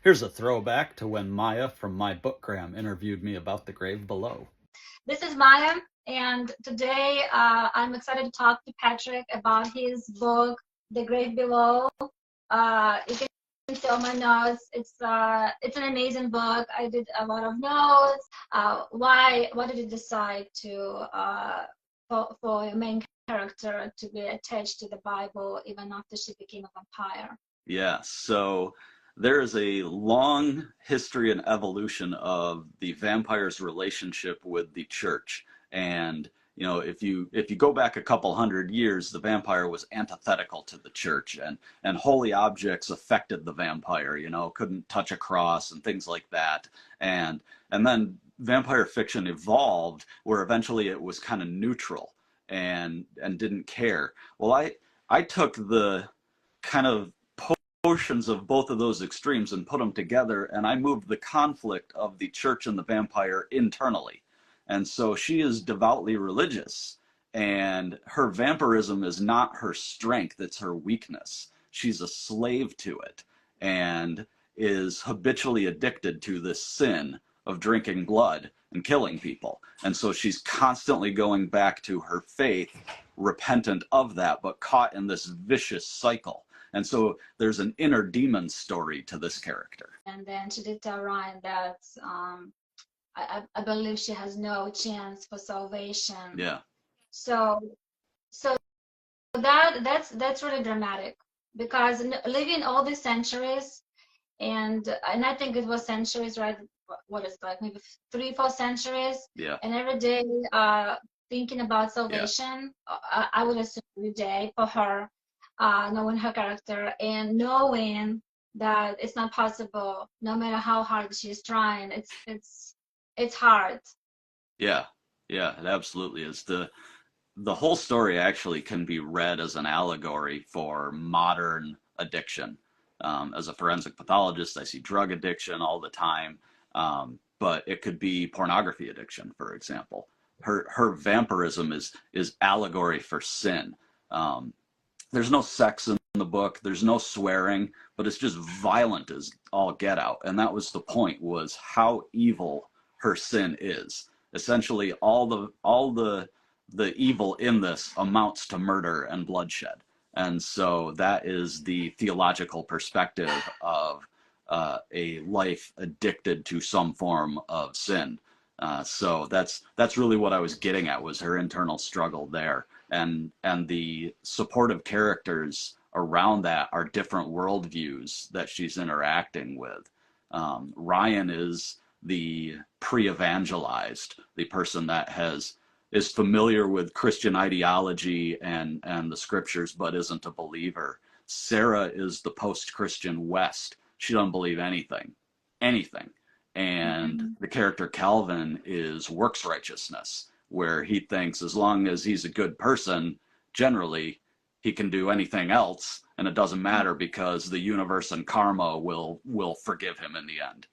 Here's a throwback to when Maya from Mybookgramm interviewed me about The Grave Below. This is Maya, and today I'm excited to talk to Patrick about his book, The Grave Below. You can see all my notes. It's an amazing book. I did a lot of notes. Why did you decide to for your main character to be attached to the Bible even after she became a vampire? Yeah, so there is a long history and evolution of the vampire's relationship with the church. And if you go back a couple hundred years, the vampire was antithetical to the church, and holy objects affected the vampire, couldn't touch a cross and things like that. And then vampire fiction evolved where eventually it was kind of neutral and didn't care. Well, I took the kind of portions of both of those extremes and put them together, and I moved the conflict of the church and the vampire internally. And so she is devoutly religious, and her vampirism is not her strength, it's her weakness. She's a slave to it and is habitually addicted to this sin of drinking blood and killing people. And so she's constantly going back to her faith, repentant of that, but caught in this vicious cycle. And so there's an inner demon story to this character. And then she did tell Ryan that I believe she has no chance for salvation. Yeah. So so that's really dramatic, because living all these centuries, and I think it was centuries, right? What is it, like maybe 3-4 centuries? Yeah. And every day thinking about salvation. Yeah. I would assume every day for her, knowing her character and knowing that it's not possible, no matter how hard she's trying. It's hard. Yeah. Yeah, it absolutely is. The whole story actually can be read as an allegory for modern addiction. As a forensic pathologist, I see drug addiction all the time, but it could be pornography addiction, for example. Her vampirism is allegory for sin. There's no sex in the book, there's no swearing, but it's just violent as all get out. And that was the point, was how evil her sin is. Essentially, all the evil in this amounts to murder and bloodshed. And so that is the theological perspective of a life addicted to some form of sin. So that's really what I was getting at, was her internal struggle there, and the supportive characters around that are different worldviews that she's interacting with. Ryan is the pre-evangelized, the person that is familiar with Christian ideology and the scriptures, but isn't a believer. Sarah is the post-Christian West. She doesn't believe anything. And the character Calvin is works righteousness, where he thinks as long as he's a good person, generally, he can do anything else, and it doesn't matter because the universe and karma will forgive him in the end.